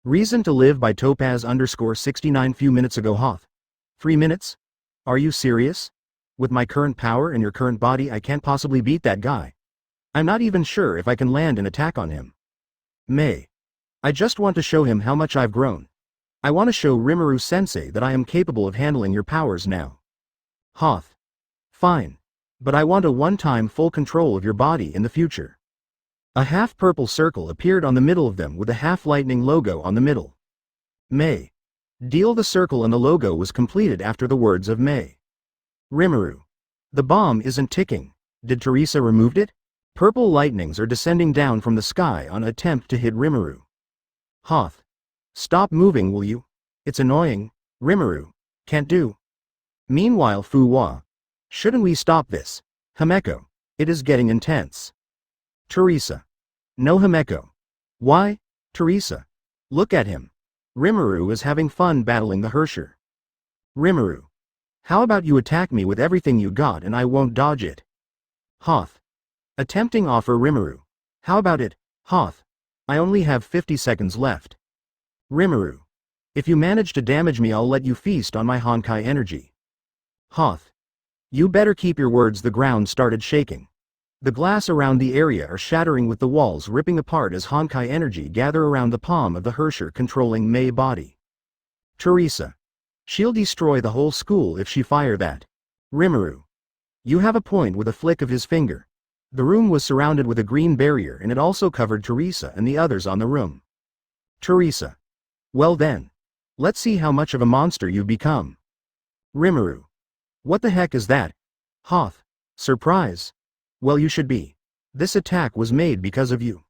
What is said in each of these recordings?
Reason to Live by Topaz_69 few minutes ago Hoth. 3 minutes? Are you serious? With my current power and your current body I can't possibly beat that guy. I'm not even sure if I can land an attack on him. May. I just want to show him how much I've grown. I want to show Rimuru-sensei that I am capable of handling your powers now. Hoth. Fine. But I want a one-time full control of your body in the future. A half-purple circle appeared on the middle of them with a half-lightning logo on the middle. May. Deal. The circle and the logo was completed after the words of May. Rimuru. The bomb isn't ticking. Did Theresa removed it? Purple lightnings are descending down from the sky on attempt to hit Rimuru. Hoth. Stop moving, will you? It's annoying. Rimuru. Can't do. Meanwhile Fuwa. Shouldn't we stop this? Himeko. It is getting intense. Theresa. No Himeko. Why? Theresa. Look at him. Rimuru is having fun battling the Hersher. Rimuru. How about you attack me with everything you got and I won't dodge it? Hoth. Attempting offer Rimuru. How about it, Hoth? I only have 50 seconds left. Rimuru. If you manage to damage me I'll let you feast on my Honkai energy. Hoth. You better keep your words. The ground started shaking. The glass around the area are shattering with the walls ripping apart as Honkai energy gather around the palm of the Hersher controlling May body. Theresa. She'll destroy the whole school if she fire that. Rimuru. You have a point. With a flick of his finger. The room was surrounded with a green barrier and it also covered Theresa and the others on the room. Theresa. Well then. Let's see how much of a monster you've become. Rimuru. What the heck is that? Hoth. Surprise. Well, you should be. This attack was made because of you.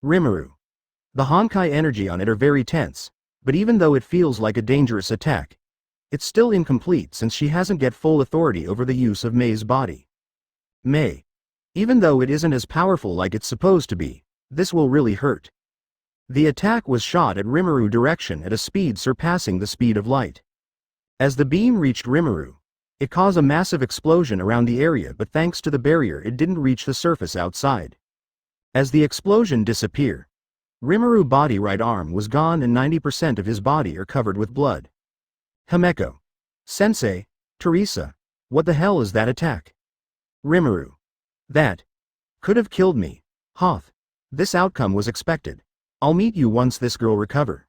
Rimuru. The Honkai energy on it are very tense, but even though it feels like a dangerous attack, it's still incomplete since she hasn't get full authority over the use of May's body. May. Even though it isn't as powerful like it's supposed to be, this will really hurt. The attack was shot at Rimuru direction at a speed surpassing the speed of light. As the beam reached Rimuru, it caused a massive explosion around the area, but thanks to the barrier it didn't reach the surface outside. As the explosion disappeared, Rimuru body right arm was gone and 90% of his body are covered with blood. Himeko. Sensei. Theresa. What the hell is that attack? Rimuru. That could have killed me. Hoth. This outcome was expected. I'll meet you once this girl recover.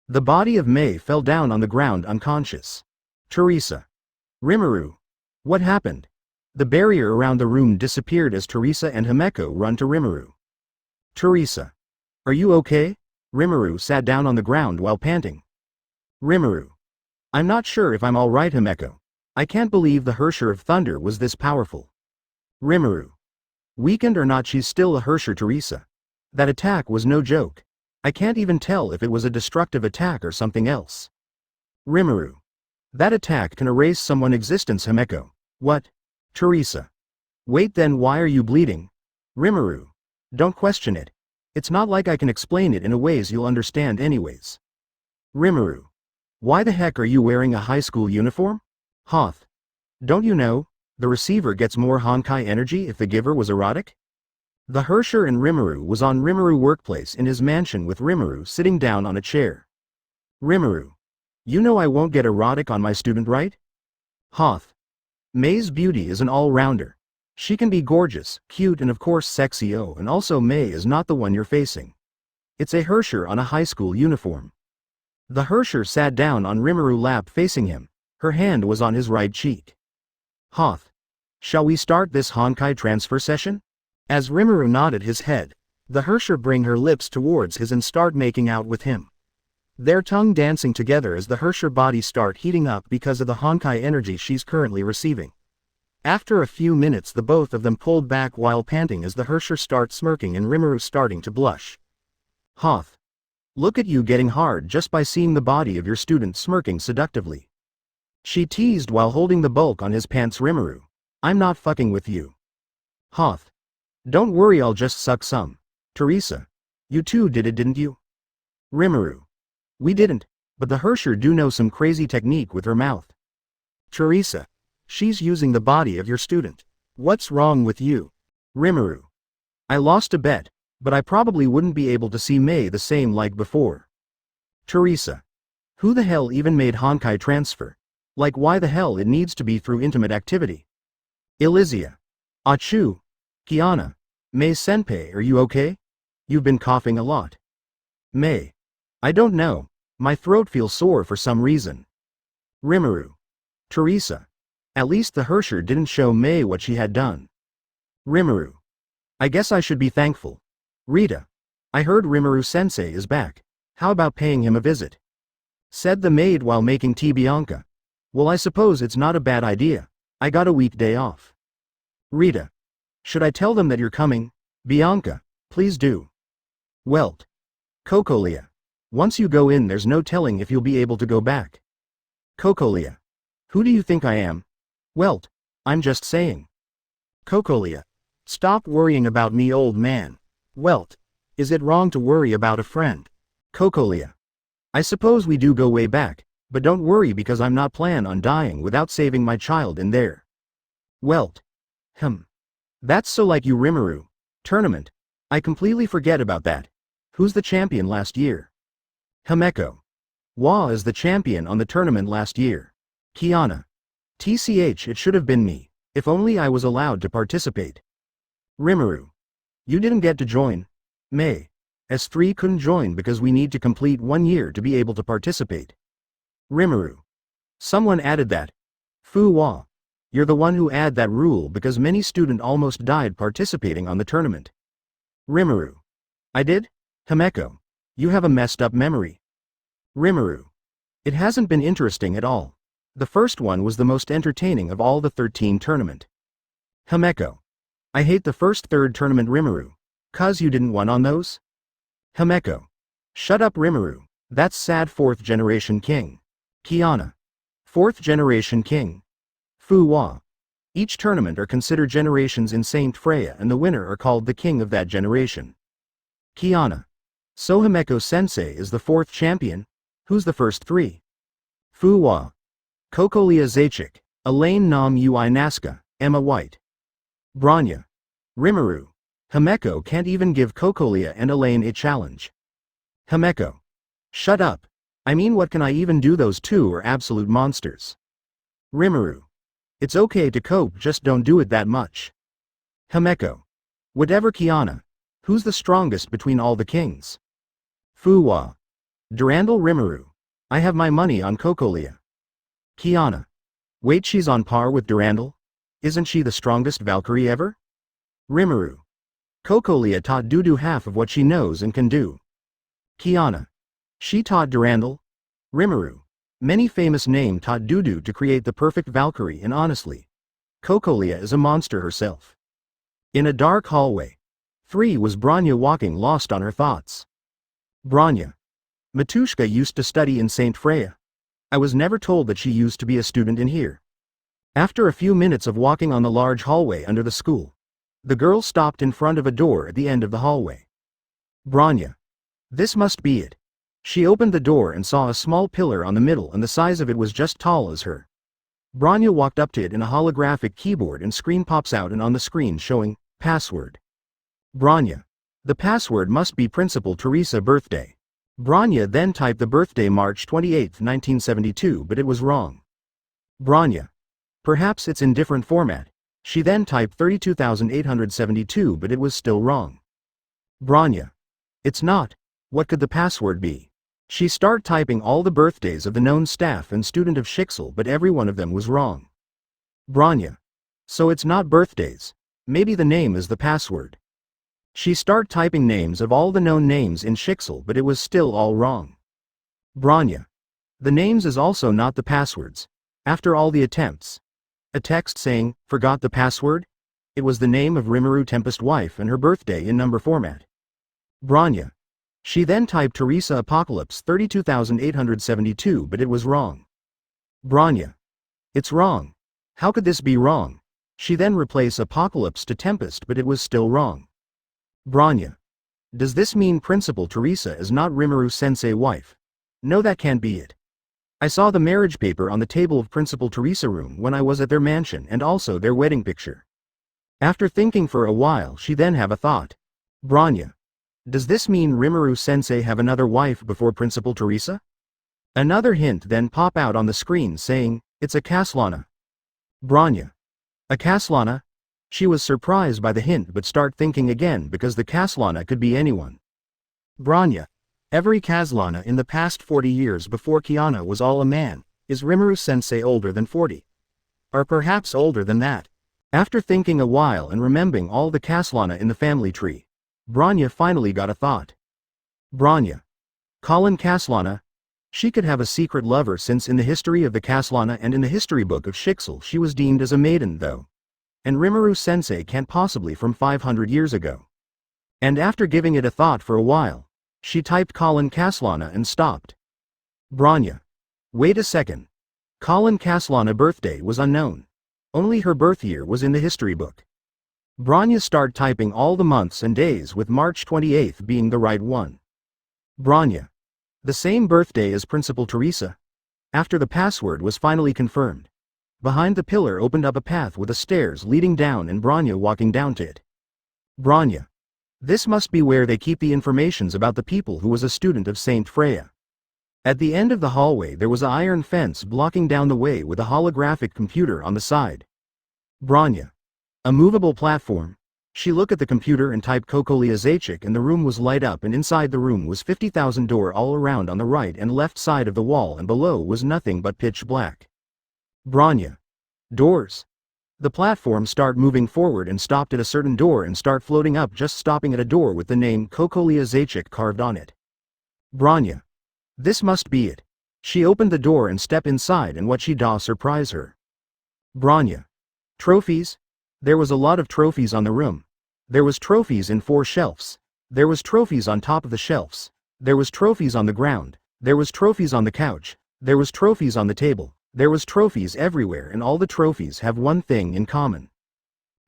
The body of May fell down on the ground unconscious. Theresa. Rimuru. What happened? The barrier around the room disappeared as Theresa and Himeko run to Rimuru. Theresa. Are you okay? Rimuru sat down on the ground while panting. Rimuru. I'm not sure if I'm alright, Himeko. I can't believe the Hersher of Thunder was this powerful. Rimuru. Weakened or not, she's still a Hersher, Theresa. That attack was no joke. I can't even tell if it was a destructive attack or something else. Rimuru. That attack can erase someone's existence, Himeko. What? Theresa. Wait, then why are you bleeding? Rimuru. Don't question it. It's not like I can explain it in a ways you'll understand anyways. Rimuru. Why the heck are you wearing a high school uniform? Hoth. Don't you know, the receiver gets more Honkai energy if the giver was erotic? The Hersher and Rimuru was on Rimuru workplace in his mansion with Rimuru sitting down on a chair. Rimuru. You know I won't get erotic on my student, right? Hoth. May's beauty is an all-rounder. She can be gorgeous, cute and of course sexy. Oh, and also May is not the one you're facing. It's a Hersher on a high school uniform. The Hersher sat down on Rimuru's lap facing him. Her hand was on his right cheek. Hoth. Shall we start this Honkai transfer session? As Rimuru nodded his head, the Hersher bring her lips towards his and start making out with him. Their tongue dancing together as the Hersher body start heating up because of the Honkai energy she's currently receiving. After a few minutes the both of them pulled back while panting as the Hersher start smirking and Rimuru starting to blush. Hoth. Look at you getting hard just by seeing the body of your student smirking seductively. She teased while holding the bulk on his pants. Rimuru. I'm not fucking with you. Hoth. Don't worry, I'll just suck some. Theresa. You too did it, didn't you? Rimuru. We didn't, but the Hersher do know some crazy technique with her mouth. Theresa. She's using the body of your student. What's wrong with you? Rimuru. I lost a bet, but I probably wouldn't be able to see May the same like before. Theresa. Who the hell even made Honkai transfer? Like why the hell it needs to be through intimate activity? Elysia. Achu. Kiana. Mei senpai, are you okay? You've been coughing a lot. Mei. I don't know. My throat feels sore for some reason. Rimuru. Theresa. At least the Hersher didn't show Mei what she had done. Rimuru. I guess I should be thankful. Rita. I heard Rimuru-sensei is back. How about paying him a visit? Said the maid while making tea. Bianca. Well, I suppose it's not a bad idea. I got a weekday off. Rita. Should I tell them that you're coming? Bianca. Please do. Welt. Cocolia. Once you go in there's no telling if you'll be able to go back. Cocolia. Who do you think I am? Welt. I'm just saying. Cocolia. Stop worrying about me, old man. Welt. Is it wrong to worry about a friend? Cocolia. I suppose we do go way back, but don't worry because I'm not plan on dying without saving my child in there. Welt. That's so like you. Rimuru. Tournament. I completely forget about that. Who's the champion last year? Himeko. Wa is the champion on the tournament last year. Kiana. TCH, it should have been me. If only I was allowed to participate. Rimuru. You didn't get to join. Mei. S3 couldn't join because we need to complete 1 year to be able to participate. Rimuru. Someone added that. Fu Wa. You're the one who added that rule because many student almost died participating on the tournament. Rimuru. I did? Himeko. You have a messed up memory. Rimuru. It hasn't been interesting at all. The first one was the most entertaining of all the 13 tournament. Himeko. I hate the first third tournament. Rimuru. Cause you didn't win on those? Himeko. Shut up. Rimuru. That's sad. 4th generation king. Kiana. 4th generation king. Fu Wa. Each tournament are considered generations in Saint Freya and the winner are called the king of that generation. Kiana. So Himeko sensei is the 4th champion? Who's the first 3? Fu Wa. Cocolia Zaechik, Elaine Nam Ui Nazca, Emma White. Branya. Rimuru. Himeko can't even give Cocolia and Elaine a challenge. Himeko. Shut up. I mean, what can I even do? Those two are absolute monsters. Rimuru. It's okay to cope, just don't do it that much. Himeko. Whatever. Kiana. Who's the strongest between all the kings? Fu Wa. Durandal. Rimuru. I have my money on Cocolia. Kiana. Wait, she's on par with Durandal? Isn't she the strongest Valkyrie ever? Rimuru. Cocolia taught Dudu half of what she knows and can do. Kiana. She taught Durandal? Rimuru. Many famous name taught Dudu to create the perfect Valkyrie, and honestly, Cocolia is a monster herself. In a dark hallway. 3 was Branya walking lost on her thoughts. Branya. Matushka used to study in Saint Freya. I was never told that she used to be a student in here. After a few minutes of walking on the large hallway under the school, the girl stopped in front of a door at the end of the hallway. Branya. This must be it. She opened the door and saw a small pillar on the middle, and the size of it was just tall as her. Branya walked up to it, and a holographic keyboard and screen pops out, and on the screen showing, password. Branya. The password must be Principal Theresa birthday. Branya then typed the birthday March 28, 1972, but it was wrong. Branya. Perhaps it's in different format. She then typed 32,872, but it was still wrong. Branya. It's not. What could the password be? She started typing all the birthdays of the known staff and student of Shixel, but every one of them was wrong. Branya. So it's not birthdays. Maybe the name is the password. She started typing names of all the known names in Shixel, but it was still all wrong. Branya. The names is also not the passwords. After all the attempts. A text saying, forgot the password? It was the name of Rimuru Tempest wife and her birthday in number format. Branya. She then typed Theresa Apocalypse 32,872, but it was wrong. Branya. It's wrong. How could this be wrong? She then replaced Apocalypse to Tempest, but it was still wrong. Branya. Does this mean Principal Theresa is not Rimuru sensei wife? No, that can't be it. I saw the marriage paper on the table of Principal Theresa room when I was at their mansion, and also their wedding picture. After thinking for a while, she then have a thought. Branya. Does this mean Rimuru-sensei have another wife before Principal Theresa? Another hint then pop out on the screen saying, it's a Caslana. Bronya. A Caslana? She was surprised by the hint but start thinking again because the Caslana could be anyone. Bronya. Every Caslana in the past 40 years before Kiana was all a man. Is Rimuru-sensei older than 40? Or perhaps older than that? After thinking a while and remembering all the Caslana in the family tree, Bronya finally got a thought. Bronya. Colin Caslana. She could have a secret lover since in the history of the Caslana and in the history book of Shixel she was deemed as a maiden though. And Rimuru-sensei can't possibly from 500 years ago. And after giving it a thought for a while, she typed Colin Caslana and stopped. Bronya. Wait a second. Colin Caslana birthday was unknown. Only her birth year was in the history book. Bronya start typing all the months and days with March 28th being the right one. Bronya. The same birthday as Principal Theresa. After the password was finally confirmed, behind the pillar opened up a path with a stairs leading down and Bronya walking down to it. Bronya. This must be where they keep the informations about the people who was a student of Saint Freya. At the end of the hallway there was an iron fence blocking down the way with a holographic computer on the side. Bronya. A movable platform. She looked at the computer and typed Kokolia Zacic and the room was light up and inside the room was 50,000 door all around on the right and left side of the wall and below was nothing but pitch black. Bronya. Doors. The platform start moving forward and stopped at a certain door and start floating up just stopping at a door with the name Kokolia Zacic carved on it. Bronya. This must be it. She opened the door and stepped inside and what she saw surprised her. Bronya. Trophies? There was a lot of trophies on the room. There was trophies in 4 shelves. There was trophies on top of the shelves. There was trophies on the ground. There was trophies on the couch. There was trophies on the table. There was trophies everywhere and all the trophies have one thing in common.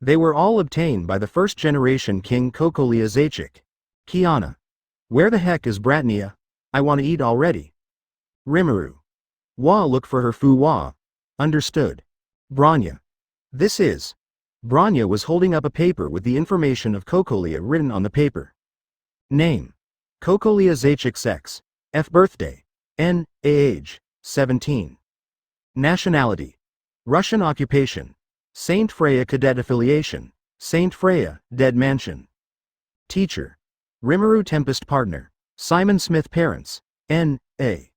They were all obtained by the first generation King Kokolia Zacic. Kiana. Where the heck is Bratnia? I wanna eat already. Rimuru. Wa look for her fu wa. Understood. Bronya. This is. Bronya was holding up a paper with the information of Kokolia written on the paper. Name. Kokolia Zacic sex. F birthday. N. Age. 17. Nationality. Russian occupation. Saint Freya cadet affiliation. Saint Freya, Dead Mansion. Teacher. Rimuru Tempest partner. Simon Smith parents. N. A.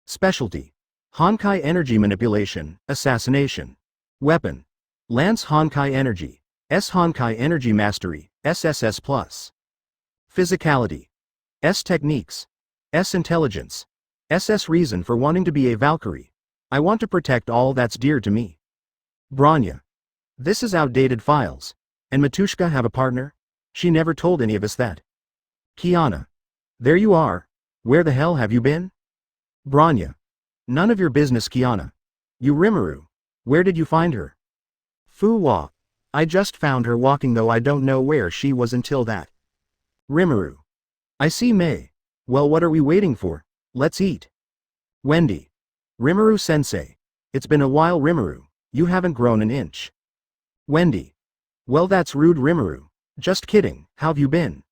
Specialty. Honkai energy manipulation, assassination. Weapon. Lance Honkai Energy. S Honkai Energy Mastery, SSS+. Physicality. S Techniques. S Intelligence. SS Reason for wanting to be a Valkyrie. I want to protect all that's dear to me. Bronya. This is outdated files. And Matushka have a partner? She never told any of us that. Kiana. There you are. Where the hell have you been? Bronya. None of your business, Kiana. You Rimuru. Where did you find her? Fu-wa. I just found her walking though I don't know where she was until that. Rimuru. I see May. Well what are we waiting for? Let's eat. Wendy. Rimuru-sensei. It's been a while Rimuru, you haven't grown an inch. Wendy. Well that's rude Rimuru. Just kidding, how've you been?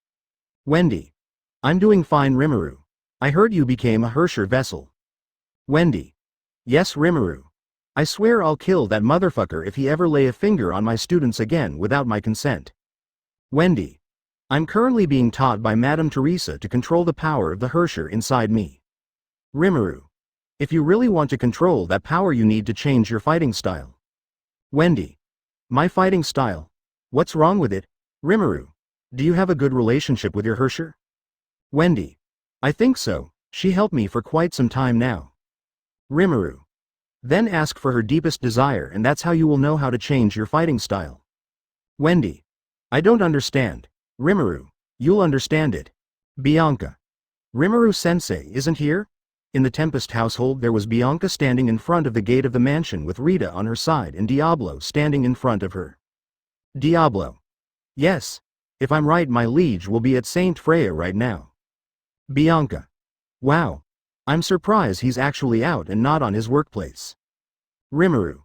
Wendy. I'm doing fine Rimuru. I heard you became a Hersher vessel. Wendy. Yes Rimuru. I swear I'll kill that motherfucker if he ever lay a finger on my students again without my consent. Wendy. I'm currently being taught by Madame Theresa to control the power of the Hersher inside me. Rimuru. If you really want to control that power you need to change your fighting style. Wendy. My fighting style? What's wrong with it? Rimuru. Do you have a good relationship with your Hersher? Wendy. I think so, she helped me for quite some time now. Rimuru. Then ask for her deepest desire and that's how you will know how to change your fighting style. Wendy. I don't understand. Rimuru. You'll understand it. Bianca. Rimuru-sensei isn't here? In the Tempest household there was Bianca standing in front of the gate of the mansion with Rita on her side and Diablo standing in front of her. Diablo. Yes. If I'm right my liege will be at Saint Freya right now. Bianca. Wow. I'm surprised he's actually out and not on his workplace. Rimuru.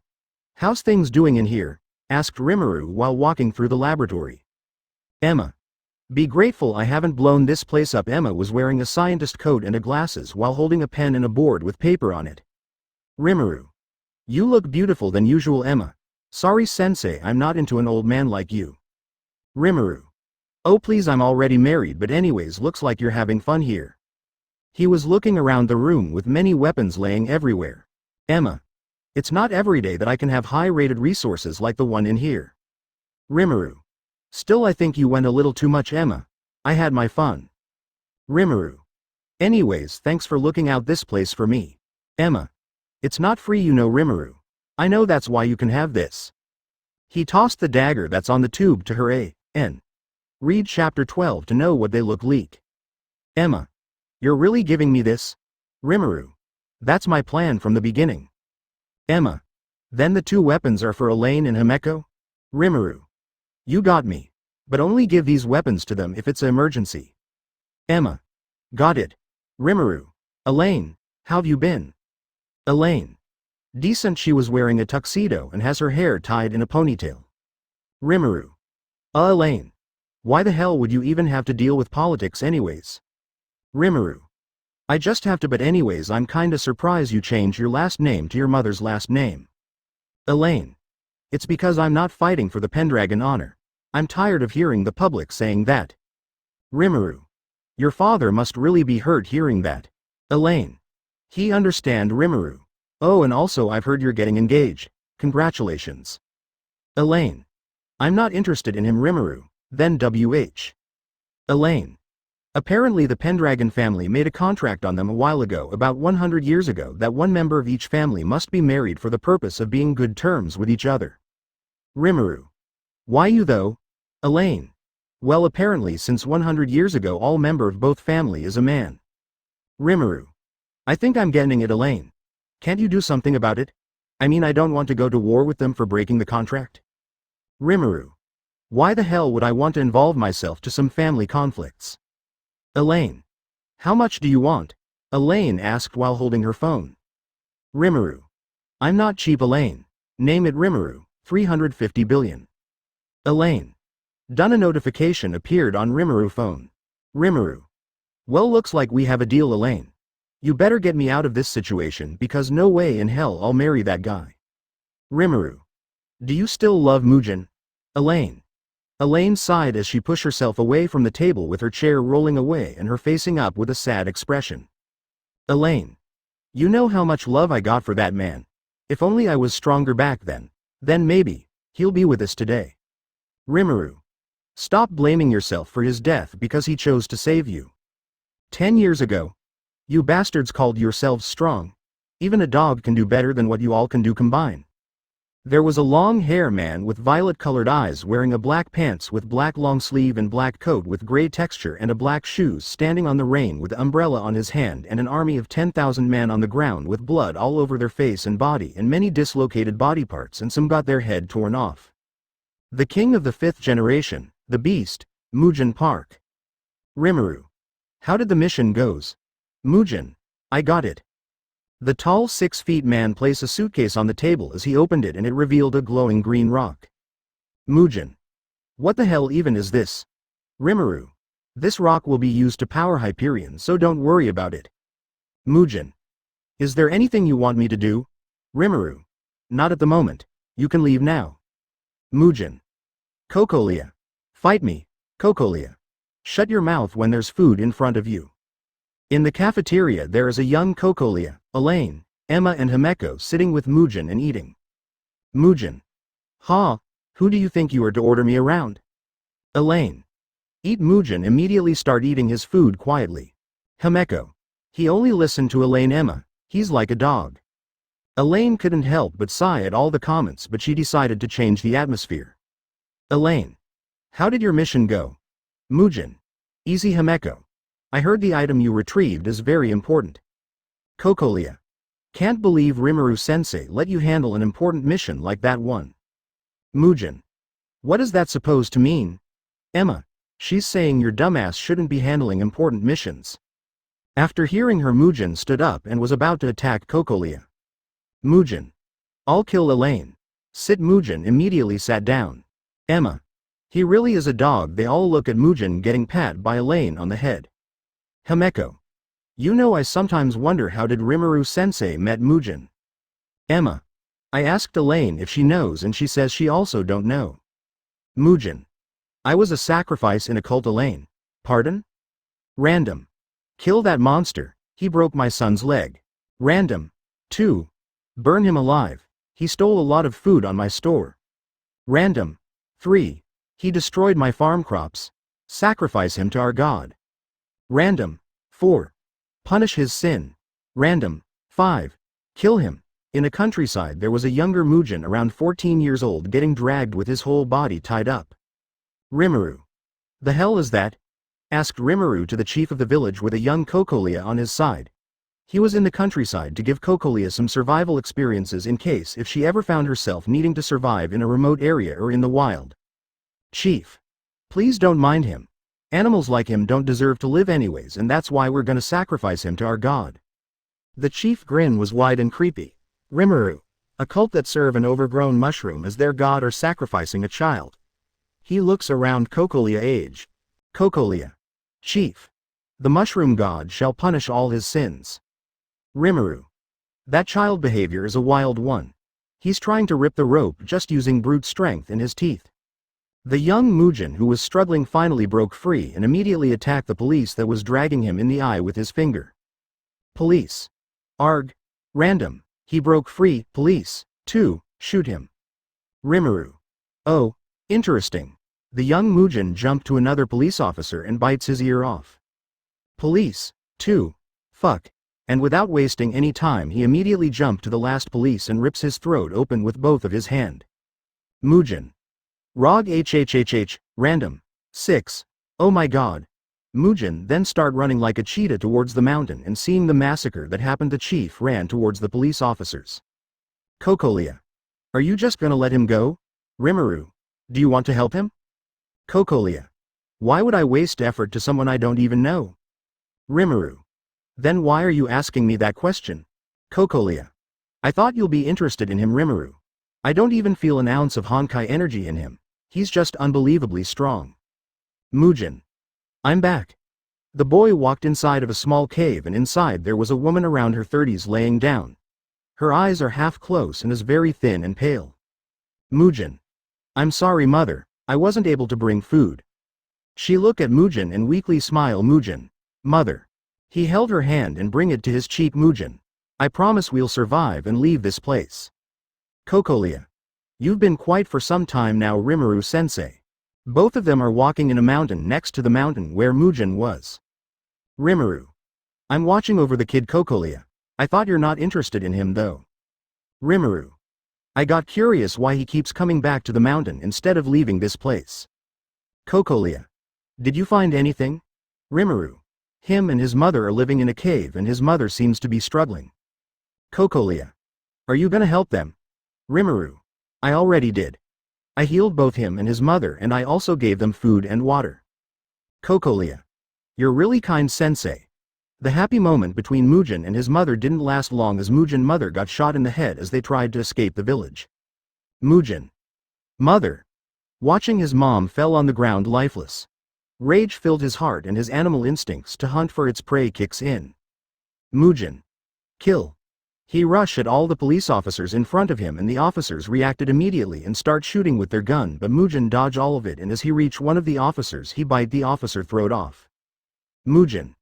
How's things doing in here? Asked Rimuru while walking through the laboratory. Emma. Be grateful I haven't blown this place up. Emma was wearing a scientist coat and glasses while holding a pen and a board with paper on it. Rimuru. You look beautiful than usual. Emma. Sorry sensei, I'm not into an old man like you. Rimuru. Oh please, I'm already married, but anyways, looks like you're having fun here. He was looking around the room with many weapons laying everywhere. Emma. It's not every day that I can have high-rated resources like the one in here. Rimuru. Still, I think you went a little too much. Emma. I had my fun. Rimuru. Anyways, thanks for looking out this place for me. Emma. It's not free, you know. Rimuru. I know, that's why you can have this. He tossed the dagger that's on the tube to her. Read chapter 12 to know what they look like. Emma. You're really giving me this? Rimuru. That's my plan from the beginning. Emma. Then the two weapons are for Elaine and Himeko? Rimuru. You got me. But only give these weapons to them if it's an emergency. Emma. Got it. Rimuru. Elaine, how've you been? Elaine. Decent. She was wearing a tuxedo and has her hair tied in a ponytail. Rimuru. Elaine. Why the hell would you even have to deal with politics anyways? Rimuru. I just have to, but anyways, I'm kinda surprised you changed your last name to your mother's last name. Elaine. It's because I'm not fighting for the Pendragon honor. I'm tired of hearing the public saying that. Rimuru. Your father must really be hurt hearing that. Elaine. He understand. Rimuru. Oh, and also I've heard you're getting engaged. Congratulations. Elaine. I'm not interested in him. Rimuru. Then WH. Elaine. Apparently the Pendragon family made a contract on them a while ago, about 100 years ago, that one member of each family must be married for the purpose of being good terms with each other. Rimuru. Why you though? Elaine. Well, apparently since 100 years ago all member of both family is a man. Rimuru. I think I'm getting it. Elaine. Can't you do something about it? I mean, I don't want to go to war with them for breaking the contract. Rimuru. Why the hell would I want to involve myself to some family conflicts? Elaine. How much do you want? Elaine asked while holding her phone. Rimuru. I'm not cheap. Elaine. Name it. Rimuru. 350 billion. Elaine. Done. A notification appeared on Rimuru phone. Rimuru. Well, looks like we have a deal. Elaine. You better get me out of this situation, because no way in hell I'll marry that guy. Rimuru. Do you still love Mugen? Elaine. Elaine sighed as she pushed herself away from the table with her chair rolling away and her facing up with a sad expression. Elaine. You know how much love I got for that man. If only I was stronger back then. Then maybe he'll be with us today. Rimuru. Stop blaming yourself for his death because he chose to save you. 10 years ago. You bastards called yourselves strong. Even a dog can do better than what you all can do combined. There was a long-haired man with violet-colored eyes wearing a black pants with black long sleeve and black coat with gray texture and a black shoes standing on the rain with the umbrella on his hand and an army of 10,000 men on the ground with blood all over their face and body and many dislocated body parts, and some got their head torn off. The king of the 5th generation, the beast, Mugen Park. Rimuru. How did the mission goes? Mugen. I got it. The tall 6 feet man placed a suitcase on the table as he opened it and it revealed a glowing green rock. Mugen. What the hell even is this? Rimuru. This rock will be used to power Hyperion, so don't worry about it. Mugen. Is there anything you want me to do? Rimuru. Not at the moment. You can leave now. Mugen. Cocolia. Fight me, Cocolia. Shut your mouth when there's food in front of you. In the cafeteria there is a young Cocolia, Elaine, Emma and Himeko sitting with Mugen and eating. Mugen. Who do you think you are to order me around? Elaine. Eat. Mugen immediately start eating his food quietly. Himeko. He only listened to Elaine. Emma. He's like a dog. Elaine couldn't help but sigh at all the comments, but she decided to change the atmosphere. Elaine. How did your mission go? Mugen. Easy. Himeko. I heard the item you retrieved is very important. Cocolia. Can't believe Rimuru-sensei let you handle an important mission like that one. Mugen. What is that supposed to mean? Emma. She's saying your dumbass shouldn't be handling important missions. After hearing her, Mugen stood up and was about to attack Cocolia. Mugen. I'll kill Elaine. Sit. Mugen immediately sat down. Emma. He really is a dog. They all look at Mujin getting pat by Elaine on the head. Himeko. You know, I sometimes wonder how did Rimuru-sensei met Mujin. Emma. I asked Elaine if she knows and she says she also don't know. Mujin. I was a sacrifice in a cult. Elaine. Pardon? Random. Kill that monster, he broke my son's leg. Random. 2. Burn him alive, he stole a lot of food on my store. Random. 3. He destroyed my farm crops. Sacrifice him to our god. Random. 4. Punish his sin. Random. 5. Kill him. In a countryside there was a younger Mujin around 14 years old getting dragged with his whole body tied up. Rimuru. The hell is that? Asked Rimuru to the chief of the village with a young Kokolia on his side. He was in the countryside to give Kokolia some survival experiences in case if she ever found herself needing to survive in a remote area or in the wild. Chief. Please don't mind him. Animals like him don't deserve to live anyways, and that's why we're gonna sacrifice him to our god. The chief grin was wide and creepy. Rimuru. A cult that serve an overgrown mushroom as their god or sacrificing a child. He looks around Kokolia age. Kokolia. Chief. The mushroom god shall punish all his sins. Rimuru. That child behavior is a wild one. He's trying to rip the rope just using brute strength in his teeth. The young Mujin who was struggling finally broke free and immediately attacked the police that was dragging him in the eye with his finger. Police. Arg. Random. He broke free. Police. 2. Shoot him. Rimuru. Oh. Interesting. The young Mujin jumped to another police officer and bites his ear off. Police. 2. Fuck. And without wasting any time he immediately jumped to the last police and rips his throat open with both of his hand. Mujin. Rog hhhh. Random. 6. Oh my god. Mujin then started running like a cheetah towards the mountain, and seeing the massacre that happened the chief ran towards the police officers. Kokolia. Are you just gonna let him go? Rimuru. Do you want to help him? Kokolia. Why would I waste effort to someone I don't even know? Rimuru. Then why are you asking me that question? Kokolia. I thought you'll be interested in him. Rimuru. I don't even feel an ounce of Honkai energy in him. He's just unbelievably strong. Mujin. I'm back. The boy walked inside of a small cave, and inside there was a woman around her 30s laying down. Her eyes are half closed and is very thin and pale. Mujin. I'm sorry mother, I wasn't able to bring food. She looked at Mujin and weakly smiled. Mujin. Mother. He held her hand and bring it to his cheek. Mujin. I promise we'll survive and leave this place. Kokolia. You've been quiet for some time now. Rimuru-sensei. Both of them are walking in a mountain next to the mountain where Mujin was. Rimuru. I'm watching over the kid. Kokolia. I thought you're not interested in him though. Rimuru. I got curious why he keeps coming back to the mountain instead of leaving this place. Kokolia. Did you find anything? Rimuru. Him and his mother are living in a cave and his mother seems to be struggling. Kokolia. Are you gonna help them? Rimuru. I already did. I healed both him and his mother, and I also gave them food and water. Kokolia. You're really kind, sensei. The happy moment between Mujin and his mother didn't last long as Mujin's mother got shot in the head as they tried to escape the village. Mujin. Mother. Watching his mom fell on the ground lifeless. Rage filled his heart and his animal instincts to hunt for its prey kicks in. Mujin. Kill. He rushed at all the police officers in front of him, and the officers reacted immediately and start shooting with their gun, but Mujin dodged all of it, and as he reached one of the officers he bite the officer throat off. Mujin.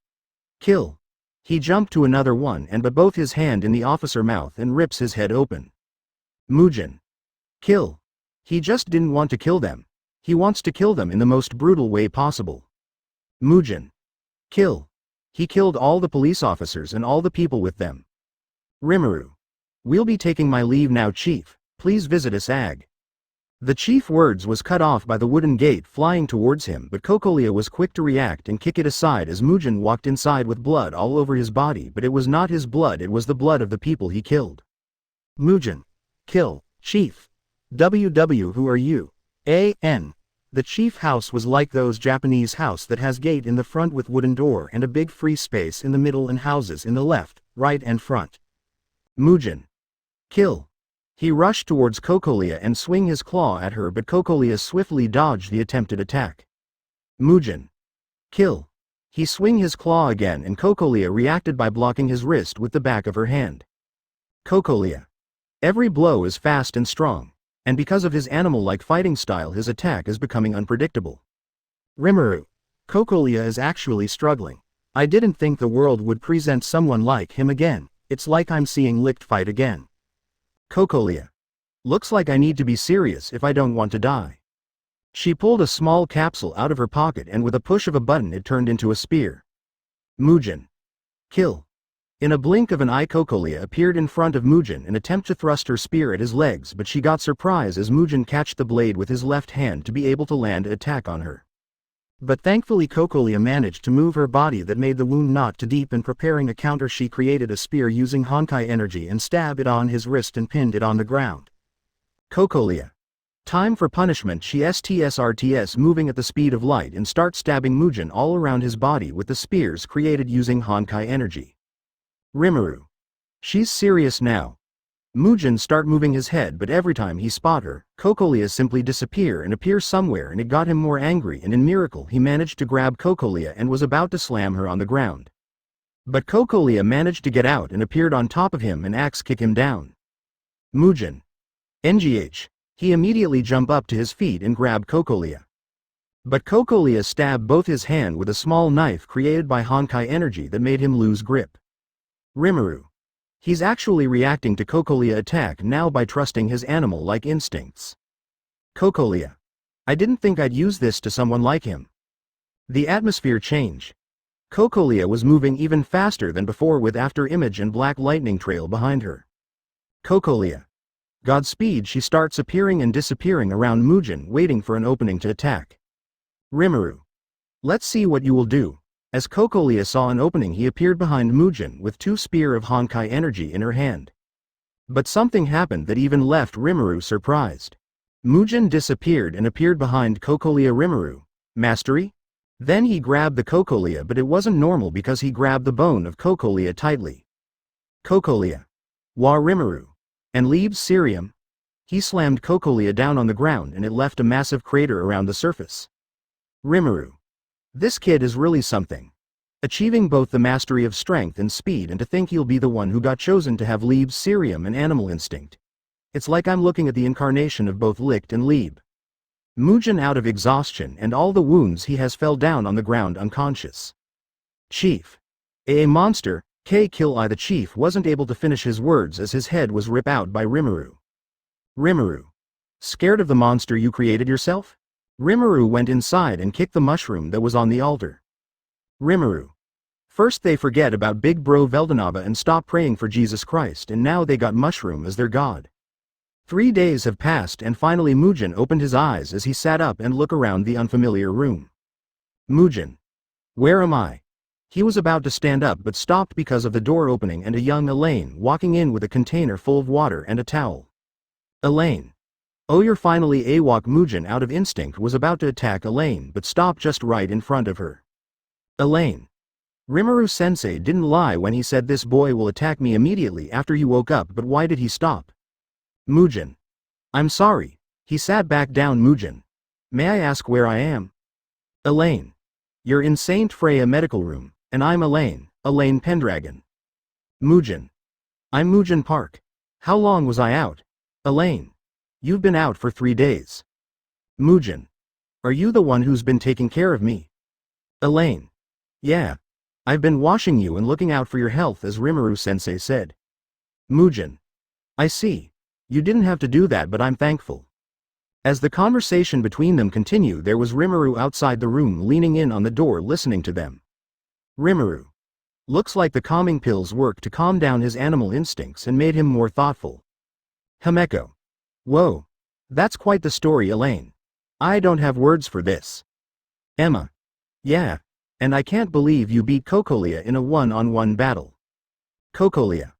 Kill. He jumped to another one and but both his hand in the officer mouth and rips his head open. Mujin. Kill. He just didn't want to kill them. He wants to kill them in the most brutal way possible. Mujin. Kill. He killed all the police officers and all the people with them. Rimuru. We'll be taking my leave now, chief. Please visit us. Ag. The chief words was cut off by the wooden gate flying towards him, but Kokolia was quick to react and kick it aside as Mujin walked inside with blood all over his body, but it was not his blood, it was the blood of the people he killed. Mujin. Kill. Chief. WW. Who are you? A.N. The chief house was like those Japanese house that has gate in the front with wooden door and a big free space in the middle and houses in the left, right and front. Mujin. Kill. He rushed towards Cocolia and swung his claw at her, but Cocolia swiftly dodged the attempted attack. Mugen. Kill. He swung his claw again and Cocolia reacted by blocking his wrist with the back of her hand. Cocolia. Every blow is fast and strong, and because of his animal-like fighting style his attack is becoming unpredictable. Rimuru. Cocolia is actually struggling. I didn't think the world would present someone like him again. It's like I'm seeing Licht fight again. Cocolia. Looks like I need to be serious if I don't want to die. She pulled a small capsule out of her pocket and with a push of a button it turned into a spear. Mugen. Kill. In a blink of an eye Cocolia appeared in front of Mugen and attempted to thrust her spear at his legs, but she got surprised as Mugen catched the blade with his left hand to be able to land an attack on her. But thankfully Cocolia managed to move her body that made the wound not too deep, and preparing a counter she created a spear using Honkai energy and stabbed it on his wrist and pinned it on the ground. Cocolia. Time for punishment. She STSRTS moving at the speed of light and starts stabbing Mugen all around his body with the spears created using Honkai energy. Rimuru. She's serious now. Mugen start moving his head, but every time he spot her, Cocolia simply disappear and appear somewhere, and it got him more angry, and in miracle he managed to grab Cocolia and was about to slam her on the ground. But Cocolia managed to get out and appeared on top of him and axe kick him down. Mugen. NGH. He immediately jumped up to his feet and grabbed Cocolia. But Cocolia stabbed both his hand with a small knife created by Honkai energy that made him lose grip. Rimuru. He's actually reacting to Cocolia attack now by trusting his animal-like instincts. Cocolia. I didn't think I'd use this to someone like him. The atmosphere change. Cocolia was moving even faster than before with after image and black lightning trail behind her. Cocolia. Godspeed. She starts appearing and disappearing around Mugen, waiting for an opening to attack. Rimuru. Let's see what you will do. As Cocolia saw an opening he appeared behind Mugen with two spear of Honkai energy in her hand. But something happened that even left Rimuru surprised. Mugen disappeared and appeared behind Cocolia. Rimuru. Mastery? Then he grabbed the Cocolia, but it wasn't normal because he grabbed the bone of Cocolia tightly. Cocolia. Wa Rimuru. And leaves Cerium? He slammed Cocolia down on the ground and it left a massive crater around the surface. Rimuru. This kid is really something. Achieving both the mastery of strength and speed, and to think he'll be the one who got chosen to have leaves Cerium and animal instinct. It's like I'm looking at the incarnation of both Licht and Lieb. Mugen out of exhaustion and all the wounds he has fell down on the ground unconscious. Chief. A monster. Kill I. The chief wasn't able to finish his words as his head was ripped out by Rimuru. Rimuru. Scared of the monster you created yourself? Rimuru went inside and kicked the mushroom that was on the altar. Rimuru. First they forget about Big Bro Veldanaba and stop praying for Jesus Christ, and now they got mushroom as their god. 3 days have passed and finally Mugen opened his eyes as he sat up and looked around the unfamiliar room. Mugen. Where am I? He was about to stand up but stopped because of the door opening and a young Elaine walking in with a container full of water and a towel. Elaine. Oh, you're finally awake. Mugen out of instinct was about to attack Elaine but stopped just right in front of her. Elaine. Rimuru sensei didn't lie when he said this boy will attack me immediately after you woke up, but why did he stop? Mugen. I'm sorry. He sat back down. Mugen. May I ask where I am? Elaine. You're in Saint Freya medical room, and I'm Elaine Pendragon. Mugen. I'm Mugen Park. How long was I out? Elaine. You've been out for 3 days. Mugen. Are you the one who's been taking care of me? Elaine. Yeah. I've been washing you and looking out for your health, as Rimuru sensei said. Mugen. I see. You didn't have to do that, but I'm thankful. As the conversation between them continued, there was Rimuru outside the room leaning in on the door listening to them. Rimuru. Looks like the calming pills worked to calm down his animal instincts and made him more thoughtful. Himeko. Whoa. That's quite the story, Elaine. I don't have words for this. Emma. Yeah. And I can't believe you beat Cocolia in a one-on-one battle. Cocolia.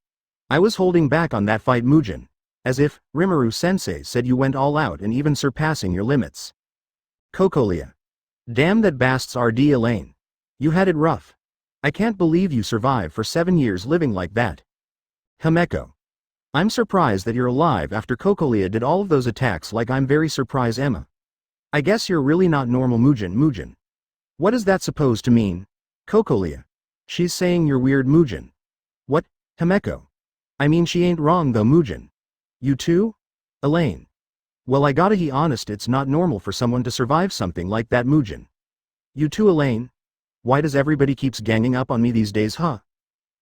I was holding back on that fight. Mugen. As if, Rimuru sensei said you went all out and even surpassing your limits. Cocolia. Damn, that bast's RD. Elaine. You had it rough. I can't believe you survived for 7 years living like that. Himeko. I'm surprised that you're alive after Kokolia did all of those attacks. Like, I'm very surprised, Emma. I guess you're really not normal, Mujin. What is that supposed to mean? Kokolia. She's saying you're weird, Mujin. What? Himeko. I mean, she ain't wrong though, Mujin. You too? Elaine. Well, I gotta be honest, it's not normal for someone to survive something like that, Mujin. You too, Elaine? Why does everybody keeps ganging up on me these days, huh?